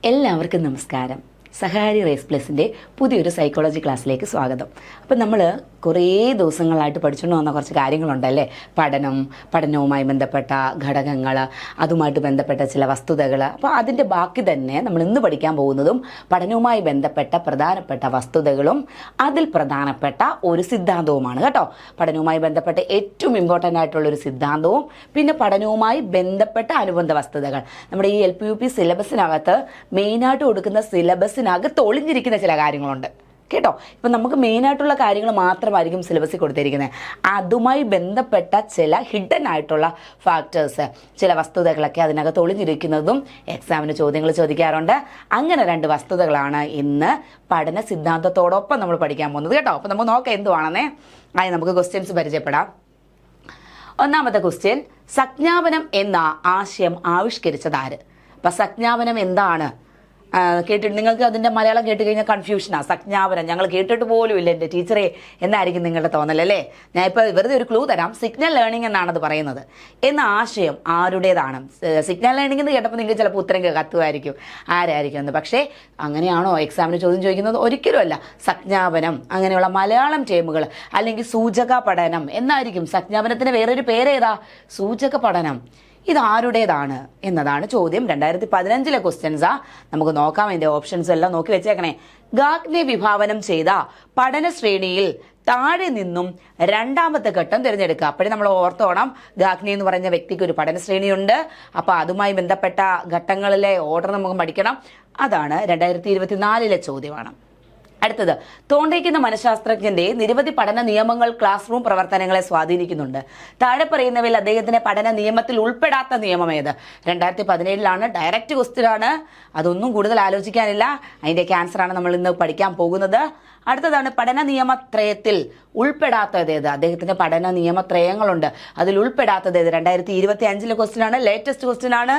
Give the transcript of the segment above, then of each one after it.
എല്ലാവർക്കും നമസ്കാരം. സഹാരി റേസ് പ്ലസിൻ്റെ പുതിയൊരു സൈക്കോളജി ക്ലാസ്സിലേക്ക് സ്വാഗതം. അപ്പം നമ്മൾ കുറേ ദിവസങ്ങളായിട്ട് പഠിച്ചുകൊണ്ട് വന്ന കുറച്ച് കാര്യങ്ങളുണ്ടല്ലേ. പഠനവുമായി ബന്ധപ്പെട്ട ഘടകങ്ങൾ, അതുമായിട്ട് ബന്ധപ്പെട്ട ചില വസ്തുതകൾ. അപ്പോൾ അതിൻ്റെ ബാക്കി തന്നെ നമ്മൾ ഇന്ന് പഠിക്കാൻ പോകുന്നതും പഠനവുമായി ബന്ധപ്പെട്ട പ്രധാനപ്പെട്ട വസ്തുതകളും അതിൽ പ്രധാനപ്പെട്ട ഒരു സിദ്ധാന്തവുമാണ് കേട്ടോ. പഠനവുമായി ബന്ധപ്പെട്ട ഏറ്റവും ഇമ്പോർട്ടൻ്റ് ആയിട്ടുള്ളൊരു സിദ്ധാന്തവും പിന്നെ പഠനവുമായി ബന്ധപ്പെട്ട അനുബന്ധ വസ്തുതകൾ. നമ്മുടെ ഈ LP-UP സിലബസിനകത്ത് മെയിനായിട്ട് കൊടുക്കുന്ന സിലബസിനകത്ത് ഒളിഞ്ഞിരിക്കുന്ന ചില കാര്യങ്ങളുണ്ട് കേട്ടോ. ഇപ്പം നമുക്ക് മെയിനായിട്ടുള്ള കാര്യങ്ങൾ മാത്രമായിരിക്കും സിലബസിൽ കൊടുത്തിരിക്കുന്നത്. അതുമായി ബന്ധപ്പെട്ട ചില ഹിഡൻ ആയിട്ടുള്ള ഫാക്ടേഴ്സ്, ചില വസ്തുതകളൊക്കെ അതിനകത്ത് ഒളിഞ്ഞിരിക്കുന്നതും എക്സാമിന് ചോദ്യങ്ങൾ ചോദിക്കാറുണ്ട്. അങ്ങനെ രണ്ട് വസ്തുതകളാണ് ഇന്ന് പഠന സിദ്ധാന്തത്തോടൊപ്പം നമ്മൾ പഠിക്കാൻ പോകുന്നത് കേട്ടോ. അപ്പം നമുക്ക് നോക്കാം എന്തുവാണെന്നേ. നമുക്ക് ക്വസ്റ്റ്യൻസ് പരിചയപ്പെടാം. ഒന്നാമത്തെ ക്വസ്റ്റ്യൻ, സംജ്ഞാപനം എന്ന ആശയം ആവിഷ്കരിച്ചതാര്? അപ്പം സംജ്ഞാപനം എന്താണ് കേട്ടിട്ട് നിങ്ങൾക്ക് അതിൻ്റെ മലയാളം കേട്ട് കഴിഞ്ഞാൽ കൺഫ്യൂഷനാണ്. സംജ്ഞാപനം ഞങ്ങൾ കേട്ടിട്ട് പോലും ഇല്ല എൻ്റെ ടീച്ചറെ എന്നായിരിക്കും നിങ്ങളുടെ തോന്നലല്ലേ. ഞാൻ ഇപ്പോൾ വെറുതെ ഒരു ക്ലൂ തരാം. സിഗ്നൽ ലേണിംഗ് എന്നാണത് പറയുന്നത്. എന്ന ആശയം ആരുടേതാണ്? സിഗ്നൽ ലേണിംഗ് എന്ന് കേട്ടപ്പോൾ നിങ്ങൾക്ക് ചിലപ്പോൾ ഉത്തരം കത്തുമായിരിക്കും, ആരായിരിക്കും എന്ന്. പക്ഷേ അങ്ങനെയാണോ എക്സാമിന് ചോദ്യം ചോദിക്കുന്നത്? ഒരിക്കലുമല്ല. സംജ്ഞാപനം അങ്ങനെയുള്ള മലയാളം ടേമുകൾ അല്ലെങ്കിൽ സൂചക പഠനം എന്നായിരിക്കും. സംജ്ഞാപനത്തിന് വേറൊരു പേരേതാ? സൂചക പഠനം. ഇതാരുടേതാണ് എന്നതാണ് ചോദ്യം. 2015 ക്വസ്റ്റ്യൻസാ. നമുക്ക് നോക്കാം. അതിൻ്റെ ഓപ്ഷൻസ് എല്ലാം നോക്കി വെച്ചേക്കണേ. ഗാഗ്നെ വിഭാവനം ചെയ്ത പഠന ശ്രേണിയിൽ താഴെ നിന്നും രണ്ടാമത്തെ ഘട്ടം തിരഞ്ഞെടുക്കുക. അപ്പോഴേ നമ്മൾ ഓർത്തോണം, ഗാഗ്നെ എന്ന് പറഞ്ഞ വ്യക്തിക്ക് ഒരു പഠന ശ്രേണിയുണ്ട്. അപ്പോൾ അതുമായി ബന്ധപ്പെട്ട ഘട്ടങ്ങളിലെ ഓർഡർ നമുക്ക് പഠിക്കണം. അതാണ് 2024 ചോദ്യമാണ്. അടുത്തത്, തോണ്ടയ്ക്കുന്ന മനഃശാസ്ത്രജ്ഞന്റെ നിരവധി പഠന നിയമങ്ങൾ ക്ലാസ് റൂം പ്രവർത്തനങ്ങളെ സ്വാധീനിക്കുന്നുണ്ട്. താഴെ പറയുന്നവയിൽ അദ്ദേഹത്തിന്റെ പഠന നിയമത്തിൽ ഉൾപ്പെടാത്ത നിയമം ഏത്? 2017 ഡയറക്റ്റ് ക്വസ്റ്റ്യൻ ആണ്. അതൊന്നും കൂടുതൽ ആലോചിക്കാനില്ല. അതിൻ്റെ ആൻസറാണ് നമ്മൾ ഇന്ന് പഠിക്കാൻ പോകുന്നത്. അടുത്തതാണ്, പഠന നിയമത്രയത്തിൽ ഉൾപ്പെടാത്തത് ഏത്? അദ്ദേഹത്തിന്റെ പഠന നിയമത്രയങ്ങളുണ്ട്, അതിൽ ഉൾപ്പെടാത്തത് ഏത്? 2025 ക്വസ്റ്റ്യൻ ആണ്, ലേറ്റസ്റ്റ് ക്വസ്റ്റ്യൻ ആണ്.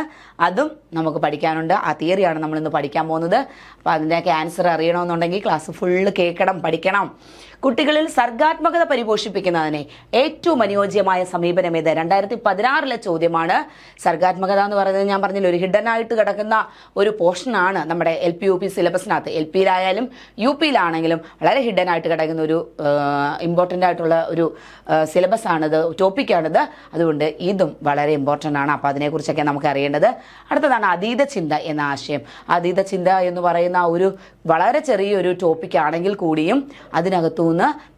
അതും നമുക്ക് പഠിക്കാനുണ്ട്. ആ തിയറിയാണ് നമ്മൾ ഇന്ന് പഠിക്കാൻ പോകുന്നത്. അപ്പോൾ അതിൻ്റെയൊക്കെ ആൻസർ അറിയണമെന്നുണ്ടെങ്കിൽ ക്ലാസ് ഫുള്ള് കേൾക്കണം, പഠിക്കണം. കുട്ടികളിൽ സർഗാത്മകത പരിപോഷിപ്പിക്കുന്നതിന് ഏറ്റവും അനുയോജ്യമായ സമീപനം ഏത്? 2016 ചോദ്യമാണ്. സർഗാത്മകത എന്ന് പറയുന്നത് ഞാൻ പറഞ്ഞില്ല, ഒരു ഹിഡൻ ആയിട്ട് കിടക്കുന്ന ഒരു പോർഷനാണ് നമ്മുടെ LP-UP സിലബസിനകത്ത്. LP-യിലായാലും UP-യിലാണെങ്കിലും വളരെ ഹിഡൻ ആയിട്ട് കിടക്കുന്ന ഒരു ഇമ്പോർട്ടൻ്റ് ആയിട്ടുള്ള ഒരു സിലബസ് ആണിത്, ടോപ്പിക്കാണിത്. അതുകൊണ്ട് ഇതും വളരെ ഇമ്പോർട്ടൻ്റ് ആണ്. അപ്പോൾ അതിനെക്കുറിച്ചൊക്കെ നമുക്ക് അറിയേണ്ടത്. അടുത്തതാണ് അതീത ചിന്ത എന്ന ആശയം. അതീത ചിന്ത എന്ന് പറയുന്ന ഒരു വളരെ ചെറിയൊരു ടോപ്പിക് ആണെങ്കിൽ കൂടിയും അതിനകത്തുനിന്ന്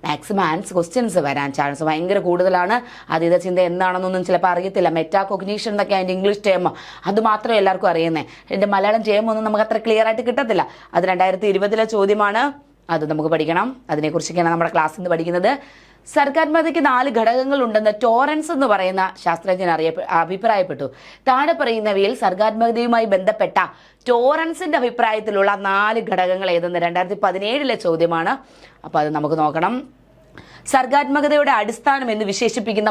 മാക്സിമം ആൻസർ ക്വസ്റ്റ്യൻസ് വരാൻ ചാൻസ് ഭയങ്കര കൂടുതലാണ്. അതീത ചിന്ത എന്താണെന്നൊന്നും ചിലപ്പോൾ അറിയത്തില്ല. മെറ്റാ കൊഗ്നീഷൻ എന്നൊക്കെ അതിൻ്റെ ഇംഗ്ലീഷ് ടേം, അത് മാത്രമേ എല്ലാവർക്കും അറിയുന്നേ. എൻ്റെ മലയാളം ടേം ഒന്നും നമുക്ക് അത്ര ക്ലിയർ ആയിട്ട് കിട്ടത്തില്ല. അത് 2020 ചോദ്യമാണ്. അത് നമുക്ക് പഠിക്കണം. അതിനെക്കുറിച്ചൊക്കെയാണ് നമ്മുടെ ക്ലാസ്സിൽ നിന്ന് പഠിക്കുന്നത്. സർഗാത്മകതയ്ക്ക് 4 ഘടകങ്ങൾ ഉണ്ടെന്ന് ടോറൻസ് എന്ന് പറയുന്ന ശാസ്ത്രജ്ഞൻ അഭിപ്രായപ്പെട്ടു. താഴെ പറയുന്നവയിൽ സർഗാത്മകതയുമായി ബന്ധപ്പെട്ട ടോറൻസിന്റെ അഭിപ്രായത്തിലുള്ള 4 ഘടകങ്ങൾ ഏതെന്ന് 2017 ചോദ്യമാണ്. അപ്പോൾ അത് നമുക്ക് നോക്കണം. സർഗാത്മകതയുടെ അടിസ്ഥാനം എന്ന് വിശേഷിപ്പിക്കുന്ന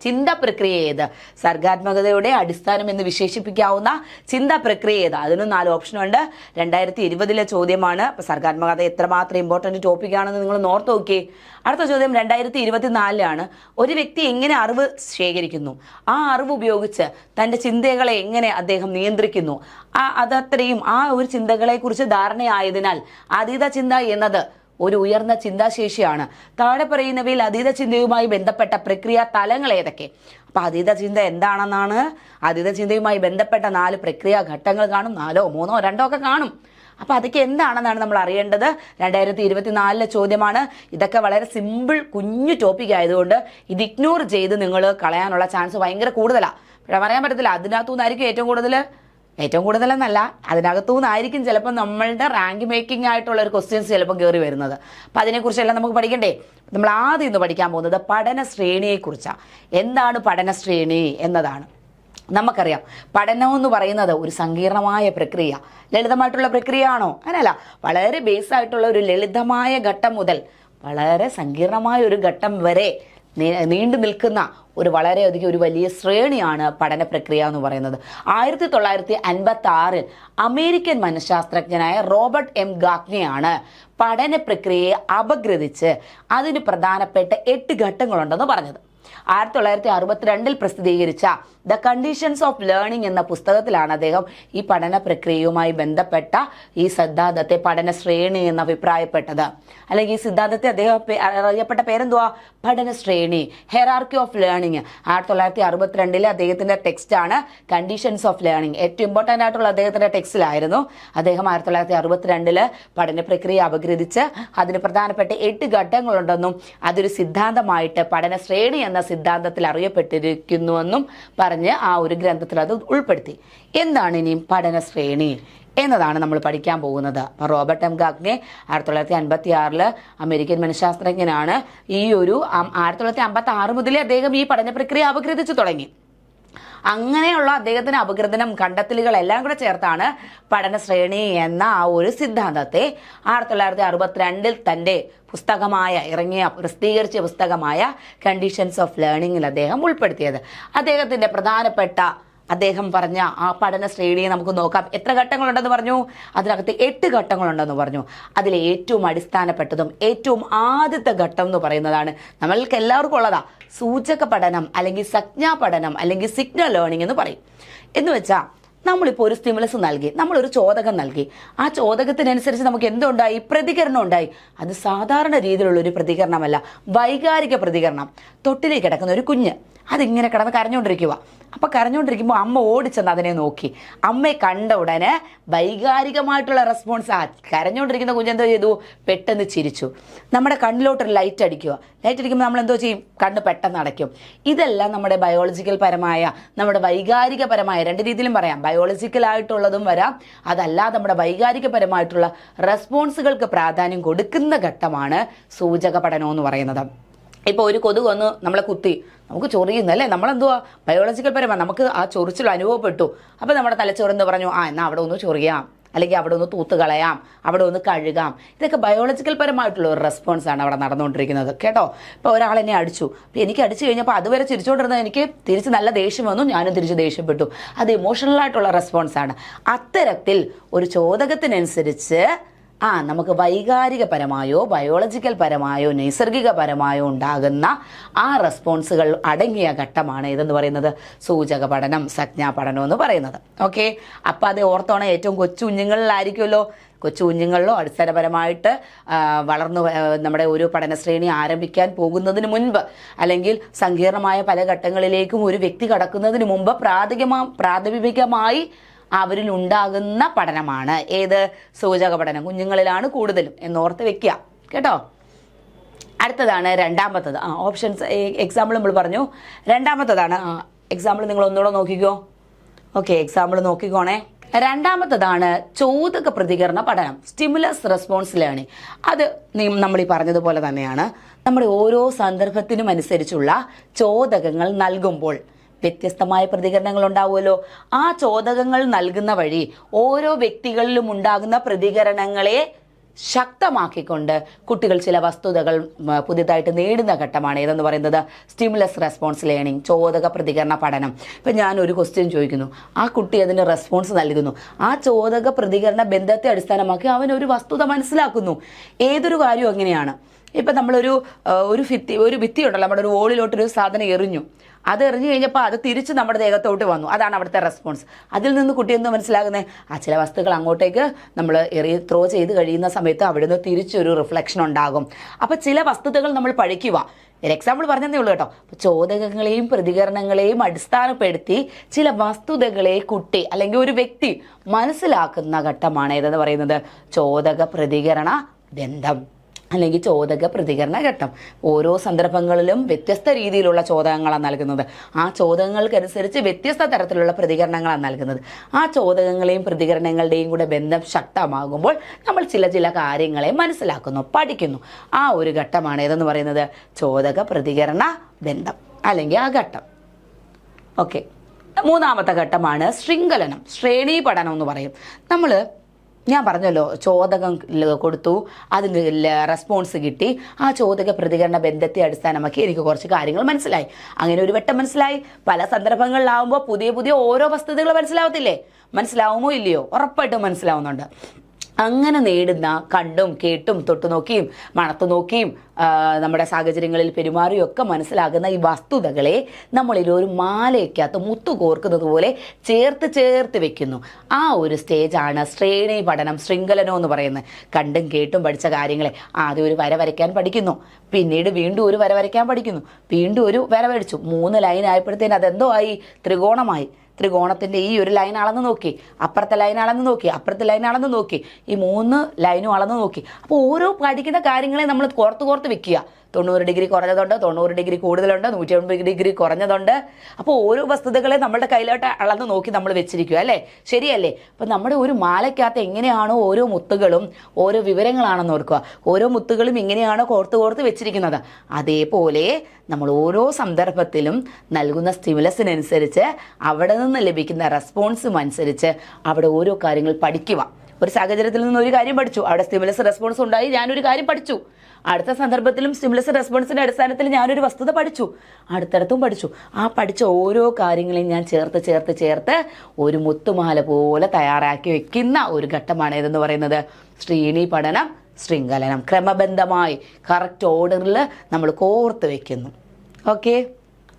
ചിന്താ പ്രക്രിയ ഏത്? സർഗാത്മകതയുടെ അടിസ്ഥാനം എന്ന് വിശേഷിപ്പിക്കാവുന്ന ചിന്താ പ്രക്രിയ ഏത്? അതിനും 4 ഓപ്ഷനുണ്ട്. 2020 ചോദ്യമാണ്. അപ്പോൾ സർഗാത്മകത എത്രമാത്രം ഇമ്പോർട്ടൻ്റ് ടോപ്പിക്കാണെന്ന് നിങ്ങൾ ഓർത്ത് നോക്കി. അടുത്ത ചോദ്യം 2024 ഒരു വ്യക്തി എങ്ങനെ അറിവ് ശേഖരിക്കുന്നു? ആ അറിവ് ഉപയോഗിച്ച് തൻ്റെ ചിന്തകളെ എങ്ങനെ അദ്ദേഹം നിയന്ത്രിക്കുന്നു? അതത്രയും ആ ഒരു ചിന്തകളെക്കുറിച്ച് ധാരണയായതിനാൽ അതീത ചിന്ത എന്നത് ഒരു ഉയർന്ന ചിന്താശേഷിയാണ്. താഴെ പറയുന്നവയിൽ അതീത ചിന്തയുമായി ബന്ധപ്പെട്ട പ്രക്രിയ തലങ്ങൾ ഏതൊക്കെ? അപ്പോൾ അതീത ചിന്ത എന്താണെന്നാണ്. അതീത ചിന്തയുമായി ബന്ധപ്പെട്ട 4 പ്രക്രിയ ഘട്ടങ്ങൾ കാണും. 4, 3, 2 ഒക്കെ കാണും. അപ്പോൾ അതൊക്കെ എന്താണെന്നാണ് നമ്മൾ അറിയേണ്ടത്. 2024 ചോദ്യമാണ്. ഇതൊക്കെ വളരെ സിമ്പിൾ കുഞ്ഞു ടോപ്പിക് ആയതുകൊണ്ട് ഇത് ഇഗ്നോർ ചെയ്ത് നിങ്ങൾ കളയാനുള്ള ചാൻസ് ഭയങ്കര കൂടുതലാണ്. പക്ഷേ പറയാൻ പറ്റത്തില്ല, അതിനകത്തുനിന്നായിരിക്കും ഏറ്റവും കൂടുതലെന്നല്ല, അതിനകത്തുനിന്നായിരിക്കും ചിലപ്പോൾ നമ്മളുടെ റാങ്ക് മേക്കിംഗ് ആയിട്ടുള്ള ഒരു ക്വസ്റ്റ്യൻസ് ചിലപ്പോൾ കയറി വരുന്നത്. അപ്പോൾ അതിനെക്കുറിച്ചെല്ലാം നമുക്ക് പഠിക്കണ്ടേ. നമ്മൾ ആദ്യം ഇന്ന് പഠിക്കാൻ പോകുന്നത് പഠന ശ്രേണിയെക്കുറിച്ചാണ്. എന്താണ് പഠന ശ്രേണി എന്നതാണ്. നമുക്കറിയാം, പഠനം എന്ന് പറയുന്നത് ഒരു സങ്കീർണമായ പ്രക്രിയ. ലളിതമായിട്ടുള്ള പ്രക്രിയ ആണോ? അങ്ങനെയല്ല. വളരെ ബേസ് ആയിട്ടുള്ള ഒരു ലളിതമായ ഘട്ടം മുതൽ വളരെ സങ്കീർണമായ ഒരു ഘട്ടം വരെ നീണ്ടു നിൽക്കുന്ന വളരെയധികം ഒരു വലിയ ശ്രേണിയാണ് പഠന പ്രക്രിയ എന്ന് പറയുന്നത്. 1956 അമേരിക്കൻ മനഃശാസ്ത്രജ്ഞനായ റോബർട്ട് M. ഗാഗ്നെയാണ് പഠന പ്രക്രിയയെ അപഗ്രഥിച്ച് അതിന് പ്രധാനപ്പെട്ട 8 ഘട്ടങ്ങളുണ്ടെന്ന് പറഞ്ഞത്. 1962 പ്രസിദ്ധീകരിച്ച ദ കണ്ടീഷൻസ് ഓഫ് ലേണിംഗ് എന്ന പുസ്തകത്തിലാണ് അദ്ദേഹം ഈ പഠന പ്രക്രിയയുമായി ബന്ധപ്പെട്ട ഈ സിദ്ധാന്തത്തെ പഠന ശ്രേണി എന്ന് അഭിപ്രായപ്പെട്ടത്. അല്ലെങ്കിൽ ഈ സിദ്ധാന്തത്തെ അദ്ദേഹം അറിയപ്പെട്ട പേരെന്തുവാ? പഠന ശ്രേണി, ഹെറാർക്കി ഓഫ് ലേണിംഗ്. 1962 അദ്ദേഹത്തിന്റെ ടെക്സ്റ്റാണ് കണ്ടീഷൻസ് ഓഫ് ലേണിംഗ്. ഏറ്റവും ഇമ്പോർട്ടൻ്റ് ആയിട്ടുള്ള അദ്ദേഹത്തിന്റെ ടെക്സ്റ്റിലായിരുന്നു. അദ്ദേഹം 1962 പഠന പ്രക്രിയ അപഗ്രഥിച്ച് അതിന് പ്രധാനപ്പെട്ട 8 ഘട്ടങ്ങളുണ്ടെന്നും അതൊരു സിദ്ധാന്തമായിട്ട് പഠന ശ്രേണി എന്ന സിദ്ധാന്തത്തിൽ അറിയപ്പെട്ടിരിക്കുന്നുവെന്നും പറഞ്ഞ് ആ ഒരു ഗ്രന്ഥത്തിൽ അത് ഉൾപ്പെടുത്തി. എന്താണ് ഇനിയും പഠന ശ്രേണി എന്നതാണ് നമ്മൾ പഠിക്കാൻ പോകുന്നത്. റോബർട്ട് എം ഗാഗ്നെ 1956 അമേരിക്കൻ മനഃശാസ്ത്രജ്ഞനാണ്. ഈ ഒരു 1956 മുതലേ അദ്ദേഹം ഈ പഠന പ്രക്രിയ അപഗ്രഥിച്ചു തുടങ്ങി. അങ്ങനെയുള്ള അദ്ദേഹത്തിന് അപഗ്രഥനം കണ്ടെത്തലുകളെല്ലാം കൂടെ ചേർത്താണ് പഠന ശ്രേണി എന്ന ആ ഒരു സിദ്ധാന്തത്തെ 1962 തൻ്റെ പ്രസിദ്ധീകരിച്ച പുസ്തകമായ കണ്ടീഷൻസ് ഓഫ് ലേണിംഗിൽ അദ്ദേഹം ഉൾപ്പെടുത്തിയത്. അദ്ദേഹം പറഞ്ഞ ആ പഠന ശ്രേണിയെ നമുക്ക് നോക്കാം. എത്ര ഘട്ടങ്ങളുണ്ടെന്ന് പറഞ്ഞു? അതിനകത്ത് 8 ഘട്ടങ്ങളുണ്ടെന്ന് പറഞ്ഞു. അതിലെ ഏറ്റവും അടിസ്ഥാനപ്പെട്ടതും ഏറ്റവും ആദ്യത്തെ ഘട്ടം എന്ന് പറയുന്നതാണ് നമ്മൾക്ക് എല്ലാവർക്കും ഉള്ളതാ സൂചക പഠനം, അല്ലെങ്കിൽ സംജ്ഞാ പഠനം, അല്ലെങ്കിൽ സിഗ്നൽ ലേണിംഗ് എന്ന് പറയും. എന്ന് വെച്ചാൽ നമ്മളിപ്പോൾ ഒരു സ്റ്റിമുലസ് നൽകി, നമ്മളൊരു ചോദകം നൽകി, ആ ചോദകത്തിനനുസരിച്ച് നമുക്ക് എന്തുണ്ടായി? പ്രതികരണം ഉണ്ടായി. അത് സാധാരണ രീതിയിലുള്ളൊരു പ്രതികരണമല്ല, വൈകാരിക പ്രതികരണം. തൊട്ടിലേക്ക് കിടക്കുന്ന ഒരു കുഞ്ഞ് അതിങ്ങനെ കിടന്ന് കരഞ്ഞുകൊണ്ടിരിക്കുക. അപ്പോൾ കരഞ്ഞുകൊണ്ടിരിക്കുമ്പോൾ അമ്മ ഓടിച്ചെന്ന് അതിനെ നോക്കി. അമ്മയെ കണ്ട ഉടനെ വൈകാരികമായിട്ടുള്ള റെസ്പോൺസ്. കരഞ്ഞുകൊണ്ടിരിക്കുന്ന കുഞ്ഞെന്തോ ചെയ്തു? പെട്ടെന്ന് ചിരിച്ചു. നമ്മുടെ കണ്ണിലോട്ടൊരു ലൈറ്റ് അടിക്കുക. ലൈറ്റ് അടിക്കുമ്പോൾ നമ്മൾ എന്തോ ചെയ്യും? കണ്ണ് പെട്ടെന്ന് അടയ്ക്കും. ഇതെല്ലാം നമ്മുടെ ബയോളജിക്കൽ പരമായ, നമ്മുടെ വൈകാരികപരമായ, 2 രീതിയിലും പറയാം. ബയോളജിക്കലായിട്ടുള്ളതും വരാം, അതല്ലാതെ നമ്മുടെ വൈകാരികപരമായിട്ടുള്ള റെസ്പോൺസുകൾക്ക് പ്രാധാന്യം കൊടുക്കുന്ന ഘട്ടമാണ് സൂചക പഠനം എന്ന് പറയുന്നത്. ഇപ്പോൾ ഒരു കൊതുക് വന്ന് നമ്മളെ കുത്തി, നമുക്ക് ചൊറിയുന്നല്ലേ, നമ്മളെന്തുവാ ബയോളജിക്കൽ പരമാണ്, നമുക്ക് ആ ചൊറിച്ചിൽ അനുഭവപ്പെട്ടു. അപ്പോൾ നമ്മുടെ തലച്ചോറെന്ന് പറഞ്ഞു, എന്നാൽ അവിടെ ഒന്ന് ചൊറിയാം, അല്ലെങ്കിൽ അവിടെ ഒന്ന് തൂത്ത് കളയാം, അവിടെ ഒന്ന് കഴുകാം. ഇതൊക്കെ ബയോളജിക്കൽ പരമായിട്ടുള്ള ഒരു റെസ്പോൺസാണ് അവിടെ നടന്നുകൊണ്ടിരിക്കുന്നത് കേട്ടോ. ഇപ്പോൾ ഒരാൾ എന്നെ അടിച്ചു, അപ്പോൾ എനിക്ക് അടിച്ചു കഴിഞ്ഞപ്പോൾ അതുവരെ ചിരിച്ചുകൊണ്ടിരുന്നത് എനിക്ക് തിരിച്ച് നല്ല ദേഷ്യം വന്നു, ഞാനും തിരിച്ച് ദേഷ്യപ്പെട്ടു. അത് ഇമോഷണലായിട്ടുള്ള റെസ്പോൺസാണ്. അത്തരത്തിൽ ഒരു ചോദകത്തിനനുസരിച്ച് നമുക്ക് വൈകാരികപരമായോ ബയോളജിക്കൽ പരമായോ നൈസർഗികപരമായോ ഉണ്ടാകുന്ന ആ റെസ്പോൺസുകൾ അടങ്ങിയ ഘട്ടമാണ് ഇതെന്ന് പറയുന്നത് സൂചക പഠനം, സംജ്ഞാ പഠനം എന്ന് പറയുന്നത്. ഓക്കെ, അപ്പോൾ അത് ഓർത്തോണം. ഏറ്റവും കൊച്ചു കുഞ്ഞുങ്ങളിലായിരിക്കുമല്ലോ, കൊച്ചു കുഞ്ഞുങ്ങളിലോ അടിസ്ഥാനപരമായിട്ട് വളർന്നു നമ്മുടെ ഒരു പഠനശ്രേണി ആരംഭിക്കാൻ പോകുന്നതിന് മുൻപ്, അല്ലെങ്കിൽ സങ്കീർണമായ പല ഘട്ടങ്ങളിലേക്കും ഒരു വ്യക്തി കടക്കുന്നതിന് മുമ്പ് പ്രാഥമികമായി അവരിൽ ഉണ്ടാകുന്ന പഠനമാണ് ഏത്? സൂചക പഠനം. കുഞ്ഞുങ്ങളിലാണ് കൂടുതലും എന്നോർത്ത് വെക്കുക കേട്ടോ. അടുത്തതാണ് രണ്ടാമത്തത്. ഓപ്ഷൻസ് എക്സാമ്പിൾ നമ്മൾ പറഞ്ഞു. രണ്ടാമത്തതാണ് എക്സാമ്പിൾ നിങ്ങൾ ഒന്നുകൂടെ നോക്കിക്കോ. Okay, example നോക്കിക്കോണേ. രണ്ടാമത്തതാണ് ചോദക പ്രതികരണ പഠനം, സ്റ്റിമുലസ് റെസ്പോൺസ് ലേണിംഗ്. അത് നമ്മൾ ഈ പറഞ്ഞതുപോലെ തന്നെയാണ്. നമ്മുടെ ഓരോ സന്ദർഭത്തിനും അനുസരിച്ചുള്ള ചോദകങ്ങൾ നൽകുമ്പോൾ വ്യത്യസ്തമായ പ്രതികരണങ്ങൾ ഉണ്ടാവുമല്ലോ. ആ ചോദകങ്ങൾ നൽകുന്ന വഴി ഓരോ വ്യക്തികളിലും ഉണ്ടാകുന്ന പ്രതികരണങ്ങളെ ശക്തമാക്കിക്കൊണ്ട് കുട്ടികൾ ചില വസ്തുതകൾ പുതിയതായിട്ട് നേടുന്ന ഘട്ടമാണ് ഏതെന്ന് പറയുന്നത് സ്റ്റിമുലസ് റെസ്പോൺസ് ലേണിംഗ്, ചോദക പ്രതികരണ പഠനം. ഇപ്പം ഞാനൊരു ക്വസ്റ്റ്യൻ ചോദിക്കുന്നു, ആ കുട്ടി അതിന് റെസ്പോൺസ് നൽകുന്നു. ആ ചോദക പ്രതികരണ ബന്ധത്തെ അടിസ്ഥാനമാക്കി അവനൊരു വസ്തുത മനസ്സിലാക്കുന്നു. ഏതൊരു കാര്യവും അങ്ങനെയാണ്. ഇപ്പം നമ്മളൊരു ഭിത്തി ഉണ്ടല്ലോ, നമ്മുടെ ഒരു വോളിലോട്ടൊരു സാധനം എറിഞ്ഞു. അത് എറിഞ്ഞു കഴിഞ്ഞപ്പോൾ അത് തിരിച്ച് നമ്മുടെ ദേഹത്തോട്ട് വന്നു. അതാണ് അവിടുത്തെ റെസ്പോൺസ്. അതിൽ നിന്ന് കുട്ടി എന്ത് മനസ്സിലാകുന്നത്? ചില വസ്തുക്കൾ അങ്ങോട്ടേക്ക് നമ്മൾ ത്രോ ചെയ്ത് കഴിയുന്ന സമയത്ത് അവിടുന്ന് തിരിച്ചൊരു റിഫ്ലക്ഷൻ ഉണ്ടാകും. അപ്പോൾ ചില വസ്തുതകൾ നമ്മൾ പഠിക്കുക. ഒരു എക്സാമ്പിൾ പറഞ്ഞതേ ഉള്ളൂ കേട്ടോ. അപ്പോൾ ചോദകങ്ങളെയും പ്രതികരണങ്ങളെയും അടിസ്ഥാനപ്പെടുത്തി ചില വസ്തുതകളെ കുട്ടി അല്ലെങ്കിൽ ഒരു വ്യക്തി മനസ്സിലാക്കുന്ന ഘട്ടമാണ് ഏതെന്ന് പറയുന്നത് ചോദക പ്രതികരണ ബന്ധം, അല്ലെങ്കിൽ ചോദക പ്രതികരണ ഘട്ടം. ഓരോ സന്ദർഭങ്ങളിലും വ്യത്യസ്ത രീതിയിലുള്ള ചോദകങ്ങളാണ് നൽകുന്നത്. ആ ചോദകങ്ങൾക്കനുസരിച്ച് വ്യത്യസ്ത തരത്തിലുള്ള പ്രതികരണങ്ങളാണ് നൽകുന്നത്. ആ ചോദകങ്ങളെയും പ്രതികരണങ്ങളുടെയും കൂടെ ബന്ധം ശക്തമാകുമ്പോൾ നമ്മൾ ചില കാര്യങ്ങളെ മനസ്സിലാക്കുന്നു, പഠിക്കുന്നു. ആ ഒരു ഘട്ടമാണ് ഏതെന്ന് പറയുന്നത് ചോദക പ്രതികരണ ബന്ധം അല്ലെങ്കിൽ ആ ഘട്ടം. ഓക്കെ, മൂന്നാമത്തെ ഘട്ടമാണ് ശൃംഖലനം, ശ്രേണീ പഠനം എന്ന് പറയും. ഞാൻ പറഞ്ഞല്ലോ, ചോദകം കൊടുത്തു, അതിന് റെസ്പോൺസ് കിട്ടി. ആ ചോദക പ്രതികരണ ബന്ധത്തെ അടിസ്ഥാനമാക്കി എനിക്ക് കുറച്ച് കാര്യങ്ങൾ മനസ്സിലായി. അങ്ങനെ ഒരു വട്ടം മനസ്സിലായി. പല സന്ദർഭങ്ങളിലാവുമ്പോൾ പുതിയ ഓരോ വസ്തുതകൾ മനസ്സിലാവത്തില്ലേ? മനസ്സിലാവുമോ ഇല്ലയോ? ഉറപ്പായിട്ടും മനസ്സിലാവുന്നുണ്ട്. അങ്ങനെ നേടുന്ന കണ്ടും കേട്ടും തൊട്ടുനോക്കിയും മണത്തുനോക്കിയും നമ്മുടെ സാഹചര്യങ്ങളിൽ പെരുമാറിയും ഒക്കെ മനസ്സിലാകുന്ന ഈ വസ്തുതകളെ നമ്മളിൽ ഒരു മാലയ്ക്കകത്ത് മുത്തു കോർക്കുന്നത് പോലെ ചേർത്ത് ചേർത്ത് വെക്കുന്നു. ആ ഒരു സ്റ്റേജാണ് ശ്രേണി പഠനം, ശൃംഖലനം എന്ന് പറയുന്നത്. കണ്ടും കേട്ടും പഠിച്ച കാര്യങ്ങളെ ആദ്യം ഒരു വര വരയ്ക്കാൻ പഠിക്കുന്നു, പിന്നീട് വീണ്ടും ഒരു വര വരയ്ക്കാൻ പഠിക്കുന്നു, വീണ്ടും ഒരു വര വരച്ചു, 3 ലൈൻ ആയപ്പോഴത്തേന് അതെന്തോ ആയി, ത്രികോണമായി. ത്രികോണത്തിൻ്റെ ഈ ഒരു ലൈൻ അളന്ന് നോക്കി, അപ്പുറത്തെ ലൈൻ അളന്ന് നോക്കി, അപ്പുറത്തെ ലൈൻ അളന്ന് നോക്കി, ഈ 3 ലൈനും അളന്ന് നോക്കി. അപ്പോൾ ഓരോ പഠിക്കുന്ന കാര്യങ്ങളെ നമ്മൾ കോർത്ത് വെക്കുക. 90 ഡിഗ്രി കുറഞ്ഞതുണ്ട്, 90 ഡിഗ്രി കൂടുതലുണ്ട്, 180 ഡിഗ്രി കുറഞ്ഞതുണ്ട്. അപ്പോൾ ഓരോ വസ്തുതകളെ നമ്മുടെ കയ്യിലോട്ട് അളന്ന് നോക്കി നമ്മൾ വെച്ചിരിക്കുക, അല്ലേ? ശരിയല്ലേ? അപ്പം നമ്മുടെ ഒരു മാലയ്ക്കകത്ത് എങ്ങനെയാണോ ഓരോ മുത്തുകളും ഓരോ വിവരങ്ങളാണെന്ന് ഓർക്കുക. ഓരോ മുത്തുകളും ഇങ്ങനെയാണോ കോർത്ത് വെച്ചിരിക്കുന്നത്, അതേപോലെ നമ്മൾ ഓരോ സന്ദർഭത്തിലും നൽകുന്ന സ്റ്റിമുലസിനനുസരിച്ച് അവിടെ നിന്ന് ലഭിക്കുന്ന റെസ്പോൺസും അനുസരിച്ച് അവിടെ ഓരോ കാര്യങ്ങൾ പഠിക്കുക. ഒരു സാഹചര്യത്തിൽ നിന്ന് ഒരു കാര്യം പഠിച്ചു, അവിടെ സ്റ്റിമുലസ് റെസ്പോൺസ് ഉണ്ടായി, ഞാനൊരു കാര്യം പഠിച്ചു. അടുത്ത സന്ദർഭത്തിലും സ്റ്റിമുലസ് റെസ്പോൺസിൻ്റെ അടിസ്ഥാനത്തിൽ ഞാനൊരു വസ്തുത പഠിച്ചു, അടുത്തടുത്തും പഠിച്ചു. ആ പഠിച്ച ഓരോ കാര്യങ്ങളെയും ഞാൻ ചേർത്ത് ഒരു മുത്തുമാല പോലെ തയ്യാറാക്കി വെക്കുന്ന ഒരു ഘട്ടമാണ് ഏതെന്ന് പറയുന്നത് ശ്രേണി പഠനം, ശൃംഖലനം. ക്രമബന്ധമായി കറക്റ്റ് ഓർഡറിൽ നമ്മൾ കോർത്ത് വെക്കുന്നു. ഓക്കെ,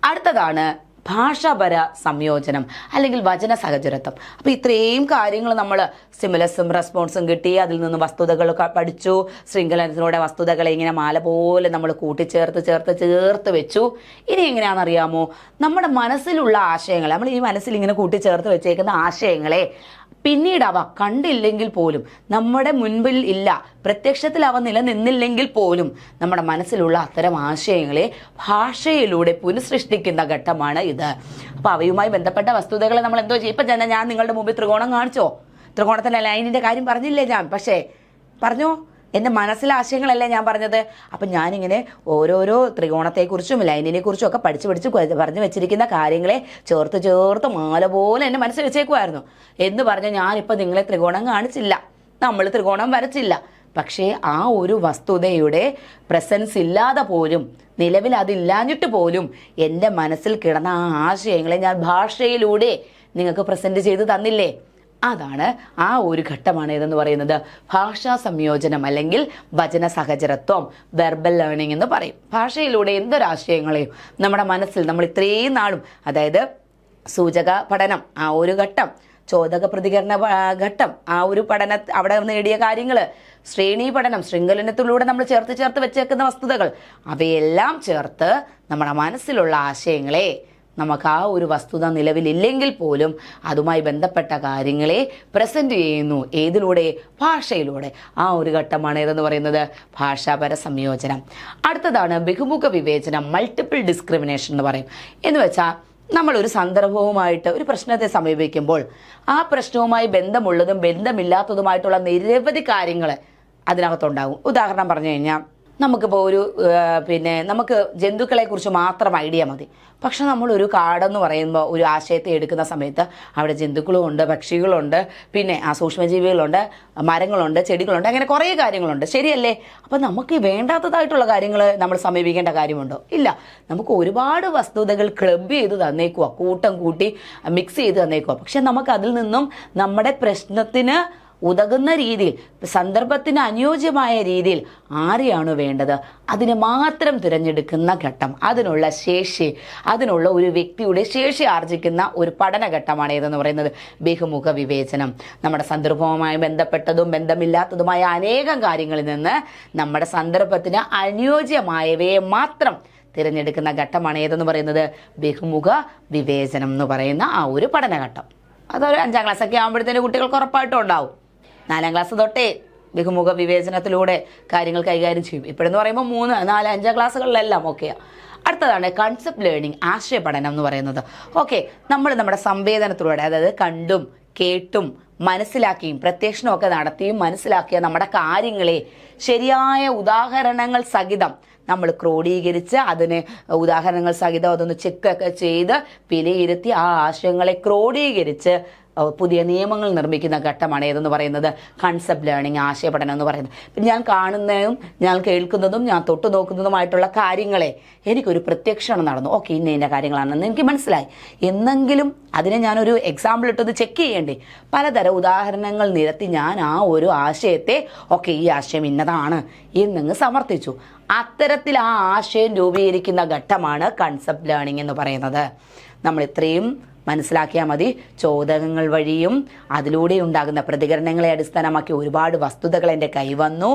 അടുത്തതാണ് ഭാഷാപര സംയോജനം അല്ലെങ്കിൽ വചന സഹചരത്വം. അപ്പോൾ ഇത്രയും കാര്യങ്ങൾ നമ്മൾ സ്റ്റിമുലസും റെസ്പോൺസും കിട്ടി, അതിൽ നിന്ന് വസ്തുതകളൊക്കെ പഠിച്ചു, ശൃംഖലനത്തിലൂടെ വസ്തുതകളെ ഇങ്ങനെ മാല പോലെ നമ്മൾ കൂട്ടിച്ചേർത്ത് വെച്ചു. ഇനി എങ്ങനെയാണെന്നറിയാമോ, നമ്മുടെ മനസ്സിലുള്ള ആശയങ്ങൾ, നമ്മൾ ഈ മനസ്സിൽ ഇങ്ങനെ കൂട്ടിച്ചേർത്ത് വെച്ചേക്കുന്ന ആശയങ്ങളെ പിന്നീട് അവ കണ്ടില്ലെങ്കിൽ പോലും, നമ്മുടെ മുൻപിൽ ഇല്ല, പ്രത്യക്ഷത്തിൽ അവ നിലനിന്നില്ലെങ്കിൽ പോലും നമ്മുടെ മനസ്സിലുള്ള അത്തരം ആശയങ്ങളെ ഭാഷയിലൂടെ പുനഃസൃഷ്ടിക്കുന്ന ഘട്ടമാണ് ഇത്. അപ്പോൾ അവയുമായി ബന്ധപ്പെട്ട വസ്തുതകളെ നമ്മൾ എന്തോ ചെയ്യും. ഇപ്പം ഞാൻ നിങ്ങളുടെ മുമ്പിൽ ത്രികോണം കാണിച്ചോ, ത്രികോണത്തിൻ്റെ ലൈനിൻ്റെ കാര്യം പറഞ്ഞില്ലേ ഞാൻ, പക്ഷേ പറഞ്ഞോ, എൻ്റെ മനസ്സിലെ ആശയങ്ങളല്ലേ ഞാൻ പറഞ്ഞത്. അപ്പം ഞാനിങ്ങനെ ഓരോരോ ത്രികോണത്തെക്കുറിച്ചും ലൈനിനെക്കുറിച്ചും ഒക്കെ പഠിച്ച് പറഞ്ഞു വെച്ചിരിക്കുന്ന കാര്യങ്ങളെ ചേർത്ത് മാല പോലെ എൻ്റെ മനസ്സിൽ വെച്ചേക്കുമായിരുന്നു. എന്ന് പറഞ്ഞ് ഞാനിപ്പോൾ നിങ്ങളെ ത്രികോണം കാണിച്ചില്ല, നമ്മൾ ത്രികോണം വരച്ചില്ല. പക്ഷേ ആ ഒരു വസ്തുതയുടെ പ്രസൻസ് ഇല്ലാതെ പോലും, നിലവിൽ അതില്ലാഞ്ഞിട്ട് പോലും എൻ്റെ മനസ്സിൽ കിടന്ന ആ ആശയങ്ങളെ ഞാൻ ഭാഷയിലൂടെ നിങ്ങൾക്ക് പ്രസൻറ്റ് ചെയ്ത് തന്നില്ലേ. അതാണ് ആ ഒരു ഘട്ടമാണ് ഇതെന്ന് പറയുന്നത് ഭാഷാ സംയോജനം അല്ലെങ്കിൽ വചന സഹചരത്വം, വെർബൽ ലേണിംഗ് എന്ന് പറയും. ഭാഷയിലൂടെ എന്തൊരാശയങ്ങളെയും നമ്മുടെ മനസ്സിൽ നമ്മൾ ഇത്രയും നാളും, അതായത് സൂചക പഠനം ആ ഒരു ഘട്ടം, ചോദക പ്രതികരണ ഘട്ടം ആ ഒരു അവിടെ നേടിയ കാര്യങ്ങൾ, ശ്രേണി പഠനം, ശൃംഖലനത്തിലൂടെ നമ്മൾ ചേർത്ത് വെച്ചേക്കുന്ന വസ്തുതകൾ, അവയെല്ലാം ചേർത്ത് നമ്മുടെ മനസ്സിലുള്ള ആശയങ്ങളെ നമുക്ക് ആ ഒരു വസ്തുത നിലവിലില്ലെങ്കിൽ പോലും അതുമായി ബന്ധപ്പെട്ട കാര്യങ്ങളെ പ്രസൻറ്റ് ചെയ്യുന്നു. ഏതിലൂടെ? ഭാഷയിലൂടെ. ആ ഒരു ഘട്ടമാണ് ഏതെന്ന് പറയുന്നത് ഭാഷാപര സംയോജനം. അടുത്തതാണ് ബഹുമുഖ വിവേചനം, മൾട്ടിപ്പിൾ ഡിസ്ക്രിമിനേഷൻ എന്ന് പറയും. എന്ന് വെച്ചാൽ നമ്മളൊരു സന്ദർഭവുമായിട്ട് ഒരു പ്രശ്നത്തെ സമീപിക്കുമ്പോൾ ആ പ്രശ്നവുമായി ബന്ധമുള്ളതും ബന്ധമില്ലാത്തതുമായിട്ടുള്ള നിരവധി കാര്യങ്ങൾ അതിനകത്തുണ്ടാകും. ഉദാഹരണം പറഞ്ഞു കഴിഞ്ഞാൽ നമുക്കിപ്പോൾ നമുക്ക് ജന്തുക്കളെക്കുറിച്ച് മാത്രം ഐഡിയ മതി. പക്ഷെ നമ്മളൊരു കാടെന്ന് പറയുമ്പോൾ ഒരു ആശയത്തെ എടുക്കുന്ന സമയത്ത് അവിടെ ജന്തുക്കളും ഉണ്ട്, പക്ഷികളുണ്ട്, പിന്നെ ആ സൂക്ഷ്മജീവികളുണ്ട്, മരങ്ങളുണ്ട്, ചെടികളുണ്ട്, അങ്ങനെ കുറേ കാര്യങ്ങളുണ്ട്. ശരിയല്ലേ? അപ്പം നമുക്ക് വേണ്ടാത്തതായിട്ടുള്ള കാര്യങ്ങൾ നമ്മൾ സമീപിക്കേണ്ട കാര്യമുണ്ടോ? ഇല്ല. നമുക്ക് ഒരുപാട് വസ്തുതകൾ ക്ലബ് ചെയ്ത് തന്നേക്കുക, കൂട്ടം കൂട്ടി മിക്സ് ചെയ്ത് തന്നേക്കുക. പക്ഷെ നമുക്ക് അതിൽ നിന്നും നമ്മുടെ പ്രശ്നത്തിന് ഉതകുന്ന രീതിയിൽ, സന്ദർഭത്തിന് അനുയോജ്യമായ രീതിയിൽ ആരെയാണ് വേണ്ടത് അതിനെ മാത്രം തിരഞ്ഞെടുക്കുന്ന ഘട്ടം, അതിനുള്ള ശേഷി, അതിനുള്ള ഒരു വ്യക്തിയുടെ ശേഷി ആർജിക്കുന്ന ഒരു പഠനഘട്ടമാണ് ഏതെന്ന് പറയുന്നത് ബഹുമുഖ വിവേചനം. നമ്മുടെ സന്ദർഭവുമായി ബന്ധപ്പെട്ടതും ബന്ധമില്ലാത്തതുമായ അനേകം കാര്യങ്ങളിൽ നിന്ന് നമ്മുടെ സന്ദർഭത്തിന് അനുയോജ്യമായവയെ മാത്രം തിരഞ്ഞെടുക്കുന്ന ഘട്ടമാണ് ഏതെന്ന് പറയുന്നത് ബഹുമുഖ വിവേചനം എന്ന് പറയുന്ന ആ ഒരു പഠനഘട്ടം. അതൊരു 5ാം ക്ലാസ്സൊക്കെ ആകുമ്പോഴത്തേന് കുട്ടികൾക്ക് ഉറപ്പായിട്ടും ഉണ്ടാവും. 4ാം ക്ലാസ് തൊട്ടേ ബഹുമുഖ വിവേചനത്തിലൂടെ കാര്യങ്ങൾ കൈകാര്യം ചെയ്യും. ഇപ്പോഴെന്ന് പറയുമ്പോൾ 3, 4, 5 ക്ലാസ്സുകളിലെല്ലാം ഓക്കെയാണ്. അടുത്തതാണ് കൺസെപ്റ്റ് ലേണിംഗ്, ആശയ പഠനം എന്ന് പറയുന്നത്. ഓക്കെ, നമ്മൾ നമ്മുടെ സംവേദനത്തിലൂടെ, അതായത് കണ്ടും കേട്ടും മനസ്സിലാക്കിയും പ്രത്യക്ഷണമൊക്കെ നടത്തിയും മനസ്സിലാക്കിയ നമ്മുടെ കാര്യങ്ങളെ ശരിയായ ഉദാഹരണങ്ങൾ സഹിതം നമ്മൾ ക്രോഡീകരിച്ച് അതിന് ഉദാഹരണങ്ങൾ സഹിതം അതൊന്ന് ചെക്കൊക്കെ ചെയ്ത് വിലയിരുത്തി ആ ആശയങ്ങളെ ക്രോഡീകരിച്ച് പുതിയ നിയമങ്ങൾ നിർമ്മിക്കുന്ന ഘട്ടമാണ് ഏതെന്ന് പറയുന്നത് കൺസെപ്റ്റ് ലേണിംഗ്, ആശയപഠനം എന്ന് പറയുന്നത്. പിന്നെ ഞാൻ കാണുന്നതും ഞാൻ കേൾക്കുന്നതും ഞാൻ തൊട്ടു നോക്കുന്നതുമായിട്ടുള്ള കാര്യങ്ങളെ എനിക്കൊരു പ്രത്യക്ഷണം നടന്നു, ഓക്കെ ഇന്ന ഇന്ന കാര്യങ്ങളാണെന്ന് എനിക്ക് മനസ്സിലായി. എന്നെങ്കിലും അതിനെ ഞാനൊരു എക്സാമ്പിൾ ഇട്ടത് ചെക്ക് ചെയ്യേണ്ടേ? പലതരം ഉദാഹരണങ്ങൾ നിരത്തി ഞാൻ ആ ഒരു ആശയത്തെ ഓക്കെ ഈ ആശയം ഇന്നതാണ് എന്നങ്ങ് സമർത്ഥിച്ചു. അത്തരത്തിൽ ആ ആശയം രൂപീകരിക്കുന്ന ഘട്ടമാണ് കൺസെപ്റ്റ് ലേണിംഗ് എന്ന് പറയുന്നത്. നമ്മൾ ഇത്രയും മനസ്സിലാക്കിയാൽ മതി. ചോദകങ്ങൾ വഴിയും അതിലൂടെ ഉണ്ടാകുന്ന പ്രതികരണങ്ങളെ അടിസ്ഥാനമാക്കി ഒരുപാട് വസ്തുതകൾ എൻ്റെ കൈവന്നു.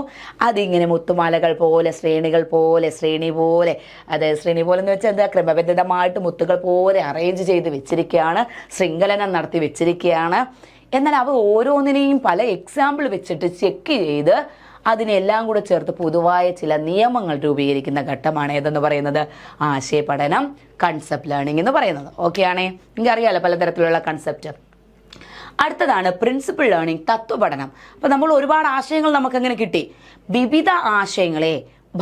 അതിങ്ങനെ മുത്തുമാലകൾ പോലെ ശ്രേണി പോലെ അതായത് ശ്രേണി പോലെ എന്ന് വെച്ചാൽ എന്താ, ക്രമബന്ധിതമായിട്ട് മുത്തുകൾ പോലെ അറേഞ്ച് ചെയ്ത് വെച്ചിരിക്കുകയാണ്, ശൃംഖലനം നടത്തി വെച്ചിരിക്കുകയാണ്. എന്നാൽ അവ ഓരോന്നിനെയും പല എക്സാമ്പിൾ വെച്ചിട്ട് ചെക്ക് ചെയ്ത് അതിനെല്ലാം കൂടെ ചേർത്ത് പൊതുവായ ചില നിയമങ്ങൾ രൂപീകരിക്കുന്ന ഘട്ടമാണ് ഏതെന്ന് പറയുന്നത് ആശയപഠനം, കൺസെപ്റ്റ് ലേണിംഗ് എന്ന് പറയുന്നത്. ഓക്കെ ആണേ, നിങ്ങൾക്ക് അറിയാലോ പലതരത്തിലുള്ള കൺസെപ്റ്റ്. അടുത്തതാണ് പ്രിൻസിപ്പിൾ ലേണിംഗ്, തത്വപഠനം. അപ്പം നമ്മൾ ഒരുപാട് ആശയങ്ങൾ നമുക്കങ്ങനെ കിട്ടി. വിവിധ ആശയങ്ങളെ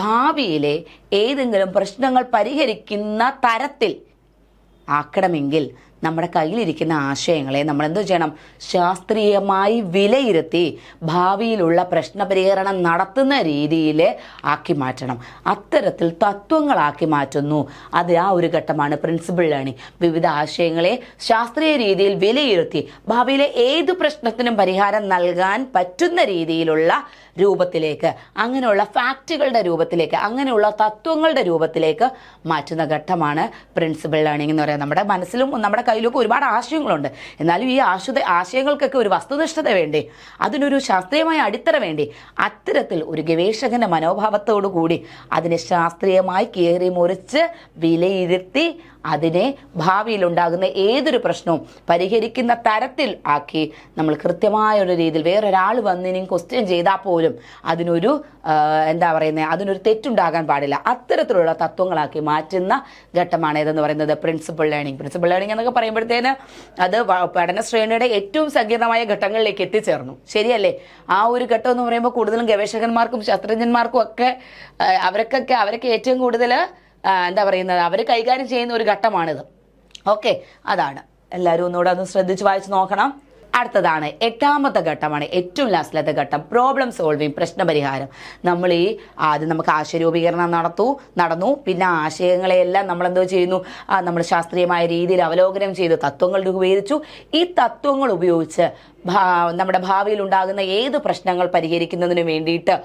ഭാവിയിലെ ഏതെങ്കിലും പ്രശ്നങ്ങൾ പരിഹരിക്കുന്ന തരത്തിൽ ആക്കണമെങ്കിൽ നമ്മുടെ കയ്യിലിരിക്കുന്ന ആശയങ്ങളെ നമ്മൾ എന്ത് ചെയ്യണം? ശാസ്ത്രീയമായി വിലയിരുത്തി ഭാവിയിലുള്ള പ്രശ്നപരിഹരണം നടത്തുന്ന രീതിയിൽ ആക്കി മാറ്റണം. അത്തരത്തിൽ തത്വങ്ങളാക്കി മാറ്റുന്നു. അത് ആ ഒരു ഘട്ടമാണ് പ്രിൻസിപ്പിൾ ലേണിംഗ്. വിവിധ ആശയങ്ങളെ ശാസ്ത്രീയ രീതിയിൽ വിലയിരുത്തി ഭാവിയിലെ ഏത് പ്രശ്നത്തിനും പരിഹാരം നൽകാൻ പറ്റുന്ന രീതിയിലുള്ള രൂപത്തിലേക്ക്, അങ്ങനെയുള്ള ഫാക്റ്റുകളുടെ രൂപത്തിലേക്ക്, അങ്ങനെയുള്ള തത്വങ്ങളുടെ രൂപത്തിലേക്ക് മാറ്റുന്ന ഘട്ടമാണ് പ്രിൻസിപ്പിൾ ലേണിംഗ് എന്ന് പറയുന്നത്. നമ്മുടെ മനസ്സിലും നമ്മുടെ കയ്യിലൊക്കെ ഒരുപാട് ആശയങ്ങളുണ്ട്. എന്നാലും ഈ ആശയങ്ങൾക്കൊക്കെ ഒരു വസ്തുനിഷ്ഠത വേണ്ടേ, അതിനൊരു ശാസ്ത്രീയമായ അടിത്തറ വേണ്ടേ? അത്തരത്തിൽ ഒരു ഗവേഷകന്റെ മനോഭാവത്തോടു കൂടി അതിനെ ശാസ്ത്രീയമായി കീറി മുറിച്ച് വിലയിരുത്തി അതിനെ ഭാവിയിലുണ്ടാകുന്ന ഏതൊരു പ്രശ്നവും പരിഹരിക്കുന്ന തരത്തിൽ ആക്കി നമ്മൾ കൃത്യമായൊരു രീതിയിൽ വേറൊരാൾ വന്നിനും ക്വസ്റ്റ്യൻ ചെയ്താൽ പോലും അതിനൊരു അതിനൊരു തെറ്റുണ്ടാകാൻ പാടില്ല. അത്തരത്തിലുള്ള തത്വങ്ങളാക്കി മാറ്റുന്ന ഘട്ടമാണ് ഏതെന്ന് പറയുന്നത് പ്രിൻസിപ്പിൾ ലേണിംഗ്. പ്രിൻസിപ്പിൾ ലേണിംഗ് എന്നൊക്കെ പറയുമ്പോഴത്തേന് അത് പഠന ശ്രേണിയുടെ ഏറ്റവും സങ്കീർണമായ ഘട്ടങ്ങളിലേക്ക് എത്തിച്ചേർന്നു. ശരിയല്ലേ? ആ ഒരു ഘട്ടം എന്ന് പറയുമ്പോൾ കൂടുതലും ഗവേഷകന്മാർക്കും ശാസ്ത്രജ്ഞന്മാർക്കും ഒക്കെ അവരൊക്കെ ഏറ്റവും കൂടുതൽ അവർ കൈകാര്യം ചെയ്യുന്ന ഒരു ഘട്ടമാണിത്. ഓക്കെ, അതാണ്. എല്ലാവരും ഒന്നുകൂടെ അത് ശ്രദ്ധിച്ച് വായിച്ച് നോക്കണം. അടുത്തതാണ് 8ാമത്തെ ഘട്ടമാണ്, ഏറ്റവും ലാസ്റ്റിലത്തെ ഘട്ടം, പ്രോബ്ലം സോൾവിങ്, പ്രശ്നപരിഹാരം. നമ്മൾ ആദ്യം നമുക്ക് ആശയരൂപീകരണം നടന്നു. പിന്നെ ആശയങ്ങളെയെല്ലാം നമ്മൾ എന്തോ ചെയ്യുന്നു, നമ്മൾ ശാസ്ത്രീയമായ രീതിയിൽ അവലോകനം ചെയ്തു, തത്വങ്ങൾ രൂപീകരിച്ചു. ഈ തത്വങ്ങൾ ഉപയോഗിച്ച് നമ്മുടെ ഭാവിയിൽ ഉണ്ടാകുന്ന ഏത് പ്രശ്നങ്ങൾ പരിഹരിക്കുന്നതിന് വേണ്ടിയിട്ട്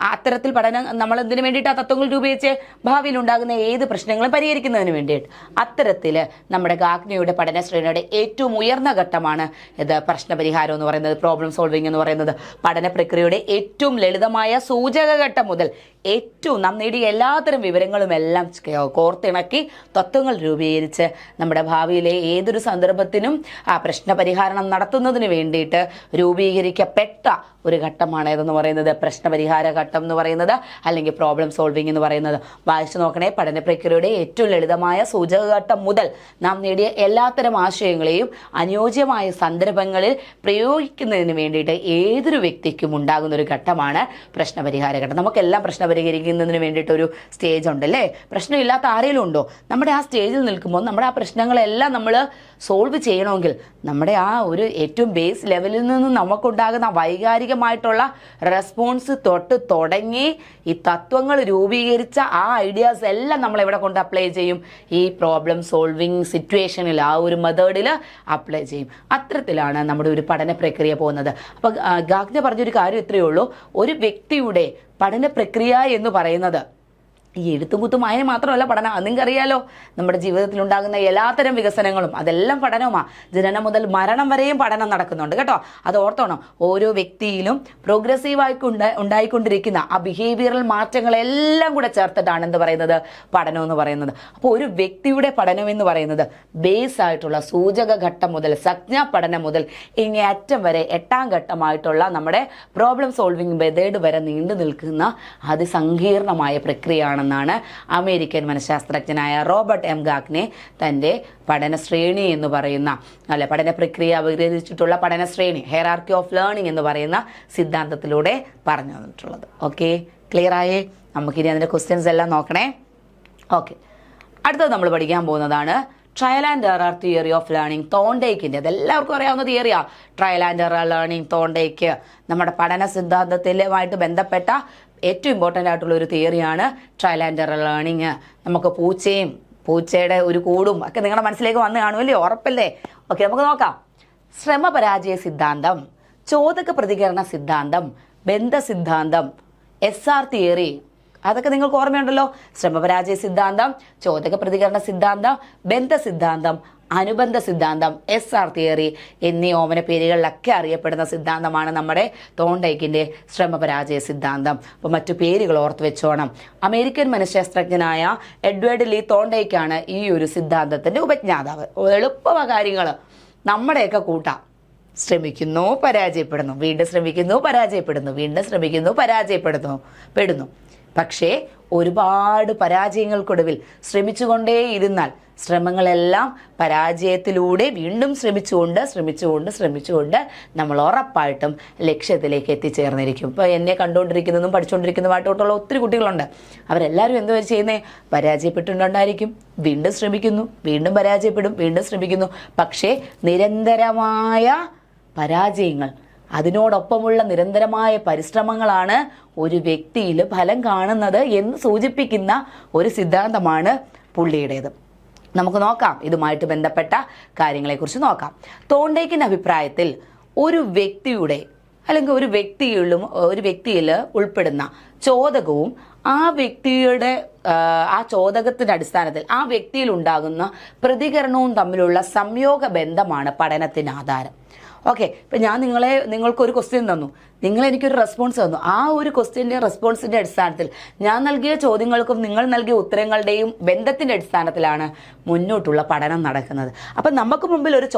അത്തരത്തിൽ പഠനം നമ്മൾ എന്തിനു വേണ്ടിയിട്ട് ആ തത്വങ്ങൾ രൂപീകരിച്ച് ഭാവിയിൽ ഉണ്ടാകുന്ന ഏത് പ്രശ്നങ്ങളും പരിഹരിക്കുന്നതിന് വേണ്ടിയിട്ട്. അത്തരത്തിൽ നമ്മുടെ ഗാഗ്നയുടെ പഠന ശ്രേണിയുടെ ഏറ്റവും ഉയർന്ന ഘട്ടമാണ് ഇത് പ്രശ്നപരിഹാരം എന്ന് പറയുന്നത്, പ്രോബ്ലം സോൾവിങ് എന്ന് പറയുന്നത്. പഠന പ്രക്രിയയുടെ ഏറ്റവും ലളിതമായ സൂചകഘട്ടം മുതൽ ഏറ്റവും നാം നേടിയ എല്ലാത്തരം വിവരങ്ങളും എല്ലാം കോർത്തിണക്കി തത്വങ്ങൾ രൂപീകരിച്ച് നമ്മുടെ ഭാവിയിലെ ഏതൊരു സന്ദർഭത്തിനും ആ പ്രശ്നപരിഹാരം നടത്തുന്നതിന് വേണ്ടിയിട്ട് രൂപീകരിക്കപ്പെട്ട ഒരു ഘട്ടമാണ് ഏതെന്ന് പറയുന്നത് പ്രശ്നപരിഹാര ഘട്ടം എന്ന് പറയുന്നത്, അല്ലെങ്കിൽ പ്രോബ്ലം സോൾവിങ് എന്ന് പറയുന്നത്. വായിച്ചു നോക്കണേ. പഠന പ്രക്രിയയുടെ ഏറ്റവും ലളിതമായ സൂചകഘട്ടം മുതൽ നാം നേടിയ എല്ലാത്തരം ആശയങ്ങളെയും അനുയോജ്യമായ സന്ദർഭങ്ങളിൽ പ്രയോഗിക്കുന്നതിന് വേണ്ടിയിട്ട് ഏതൊരു വ്യക്തിക്കും ഉണ്ടാകുന്ന ഒരു ഘട്ടമാണ് പ്രശ്നപരിഹാര ഘട്ടം. നമുക്കെല്ലാം പ്രശ്നം പരിഹരിക്കുന്നതിന് വേണ്ടിയിട്ടൊരു സ്റ്റേജ് ഉണ്ടല്ലേ? പ്രശ്നമില്ലാത്ത ആരെങ്കിലും ഉണ്ടോ? നമ്മുടെ ആ സ്റ്റേജിൽ നിൽക്കുമ്പോൾ നമ്മുടെ ആ പ്രശ്നങ്ങളെല്ലാം നമ്മൾ സോൾവ് ചെയ്യണമെങ്കിൽ നമ്മുടെ ആ ഒരു ഏറ്റവും ബേസ് ലെവലിൽ നിന്ന് നമുക്കുണ്ടാകുന്ന വൈകാരികമായിട്ടുള്ള റെസ്പോൺസ് തുടങ്ങി ഈ തത്വങ്ങൾ രൂപീകരിച്ച ആ ഐഡിയാസ് എല്ലാം നമ്മൾ എവിടെ കൊണ്ട് അപ്ലൈ ചെയ്യും? ഈ പ്രോബ്ലം സോൾവിങ് സിറ്റുവേഷനിൽ, ആ ഒരു മെത്തേഡിൽ അപ്ലൈ ചെയ്യും. അത്തരത്തിലാണ് നമ്മുടെ ഒരു പഠന പ്രക്രിയ പോകുന്നത്. അപ്പോൾ ഗാഗ്ന പറഞ്ഞൊരു കാര്യം ഇത്രയേ ഉള്ളൂ, ഒരു വ്യക്തിയുടെ പഠന പ്രക്രിയ എന്ന് പറയുന്നത് ഈ എഴുത്തുകുത്തുമായ മാത്രമല്ല പഠനം. അത് നിങ്ങൾക്കറിയാലോ, നമ്മുടെ ജീവിതത്തിൽ ഉണ്ടാകുന്ന എല്ലാത്തരം വികസനങ്ങളും അതെല്ലാം പഠനവുമാണ്. ജനനം മുതൽ മരണം വരെയും പഠനം നടക്കുന്നുണ്ട് കേട്ടോ. അത് ഓർത്തോണം. ഓരോ വ്യക്തിയിലും പ്രോഗ്രസീവായി ഉണ്ടായിക്കൊണ്ടിരിക്കുന്ന ആ ബിഹേവിയറൽ മാറ്റങ്ങളെല്ലാം കൂടെ ചേർത്തിട്ടാണ് എന്ത് പറയുന്നത് പഠനം എന്ന് പറയുന്നത്. അപ്പോൾ ഒരു വ്യക്തിയുടെ പഠനം എന്ന് പറയുന്നത് ബേസ് ആയിട്ടുള്ള സൂചക ഘട്ടം മുതൽ സംജ്ഞാ പഠനം മുതൽ ഇങ്ങേ അറ്റം വരെ 8ാം ഘട്ടമായിട്ടുള്ള നമ്മുടെ പ്രോബ്ലം സോൾവിങ് മെത്തേഡ് വരെ നീണ്ടു നിൽക്കുന്ന അതിസങ്കീർണമായ പ്രക്രിയയാണ് ാണ് അമേരിക്കൻ മനഃശാസ്ത്രജ്ഞനായ റോബർട്ട് എം ഗാഗ്നെ തൻ്റെ പഠനശ്രേണി എന്ന് പറയുന്ന പഠന പ്രക്രിയ അഭിഗ്രഹിച്ചിട്ടുള്ള പഠനശ്രേണി, ഹെയറാർക്കി ഓഫ് ലേണിംഗ് എന്ന് പറയുന്ന സിദ്ധാന്തത്തിലൂടെ പറഞ്ഞു തന്നിട്ടുള്ളത്. ഓക്കെ, ക്ലിയർ ആയേ? നമുക്കിനി അതിൻ്റെ ക്വസ്റ്റ്യൻസ് എല്ലാം നോക്കണേ. ഓക്കെ, അടുത്തത് നമ്മൾ പഠിക്കാൻ പോകുന്നതാണ് trial and error theory of learning തോണ്ടേക്കിൻ്റെ, അതെല്ലാവർക്കും അറിയാവുന്ന തിയറിയാണ്. Trial and error learning Thorndike നമ്മുടെ പഠന സിദ്ധാന്തത്തിലുമായിട്ട് ബന്ധപ്പെട്ട ഏറ്റവും ഇമ്പോർട്ടൻ്റ് ആയിട്ടുള്ള ഒരു തിയറിയാണ് ട്രയൽ ആൻഡ് എറർ ലേണിംഗ്. നമുക്ക് പൂച്ചയുടെ ഒരു കൂടും ഒക്കെ നിങ്ങളുടെ മനസ്സിലേക്ക് വന്ന് കാണുമല്ലേ, ഉറപ്പല്ലേ? ഓക്കെ, നമുക്ക് നോക്കാം. ശ്രമപരാജയ സിദ്ധാന്തം, ചോദക പ്രതികരണ സിദ്ധാന്തം, ബന്ധസിദ്ധാന്തം, SR തിയറി, അതൊക്കെ നിങ്ങൾക്ക് ഓർമ്മയുണ്ടല്ലോ. ശ്രമപരാജയ സിദ്ധാന്തം, ചോദക പ്രതികരണ സിദ്ധാന്തം, ബന്ധസിദ്ധാന്തം, അനുബന്ധ സിദ്ധാന്തം, SR തിയറി എന്നീ ഓമന പേരുകളിലൊക്കെ അറിയപ്പെടുന്ന സിദ്ധാന്തമാണ് നമ്മുടെ തോണ്ടൈക്കിൻ്റെ ശ്രമപരാജയ സിദ്ധാന്തം. അപ്പോൾ മറ്റു പേരുകൾ ഓർത്ത് വെച്ചോണം. അമേരിക്കൻ മനഃശാസ്ത്രജ്ഞനായ എഡ്വേർഡ് ലീ തോണ്ടൈക്കാണ് ഈ ഒരു സിദ്ധാന്തത്തിൻ്റെ ഉപജ്ഞാതാവ്. എളുപ്പ കാര്യങ്ങൾ നമ്മുടെയൊക്കെ കൂട്ടാം. ശ്രമിക്കുന്നു, പരാജയപ്പെടുന്നു, വീണ്ടും ശ്രമിക്കുന്നു, പരാജയപ്പെടുന്നു, വീണ്ടും ശ്രമിക്കുന്നു, പെടുന്നു. പക്ഷേ ഒരുപാട് പരാജയങ്ങൾക്കൊടുവിൽ ശ്രമിച്ചുകൊണ്ടേയിരുന്നാൽ ശ്രമങ്ങളെല്ലാം പരാജയത്തിലൂടെ വീണ്ടും ശ്രമിച്ചുകൊണ്ട് നമ്മൾ ഉറപ്പായിട്ടും ലക്ഷ്യത്തിലേക്ക് എത്തിച്ചേർന്നിരിക്കും. ഇപ്പോൾ എന്നെ കണ്ടുകൊണ്ടിരിക്കുന്നതും പഠിച്ചുകൊണ്ടിരിക്കുന്നതുമായിട്ടുള്ള ഒത്തിരി കുട്ടികളുണ്ട്. അവരെല്ലാവരും എന്തുവരെ ചെയ്യുന്നത്? പരാജയപ്പെട്ടിട്ടുണ്ടായിരിക്കും, വീണ്ടും ശ്രമിക്കുന്നു, വീണ്ടും പരാജയപ്പെടും, വീണ്ടും ശ്രമിക്കുന്നു. പക്ഷേ നിരന്തരമായ പരാജയങ്ങൾ, അതിനോടൊപ്പമുള്ള നിരന്തരമായ പരിശ്രമങ്ങളാണ് ഒരു വ്യക്തിയിൽ ഫലം കാണുന്നത് എന്ന് സൂചിപ്പിക്കുന്ന ഒരു സിദ്ധാന്തമാണ് പുള്ളിയുടേത്. നമുക്ക് നോക്കാം, ഇതുമായിട്ട് ബന്ധപ്പെട്ട കാര്യങ്ങളെക്കുറിച്ച് നോക്കാം. തോണ്ടേക്കിൻ്റെ അഭിപ്രായത്തിൽ ഒരു വ്യക്തിയുടെ അല്ലെങ്കിൽ ഒരു വ്യക്തിയിൽ ഉൾപ്പെടുന്ന ചോദകവും ആ വ്യക്തിയുടെ ആ ചോദകത്തിൻ്റെ അടിസ്ഥാനത്തിൽ ആ വ്യക്തിയിൽ ഉണ്ടാകുന്ന പ്രതികരണവും തമ്മിലുള്ള സംയോഗ ബന്ധമാണ് പഠനത്തിന് ആധാരം. ഓക്കെ, ഇപ്പം ഞാൻ നിങ്ങൾക്കൊരു ക്വസ്റ്റ്യൻ തന്നു, നിങ്ങൾ എനിക്കൊരു റെസ്പോൺസ് തന്നു. ആ ഒരു റെസ്പോൺസിൻ്റെ അടിസ്ഥാനത്തിൽ ഞാൻ നൽകിയ ചോദ്യങ്ങൾക്കും നിങ്ങൾ നൽകിയ ഉത്തരങ്ങളുടെയും ബന്ധത്തിൻ്റെ അടിസ്ഥാനത്തിലാണ് മുന്നോട്ടുള്ള പഠനം നടക്കുന്നത്. അപ്പം നമുക്ക് മുമ്പിൽ ഒരു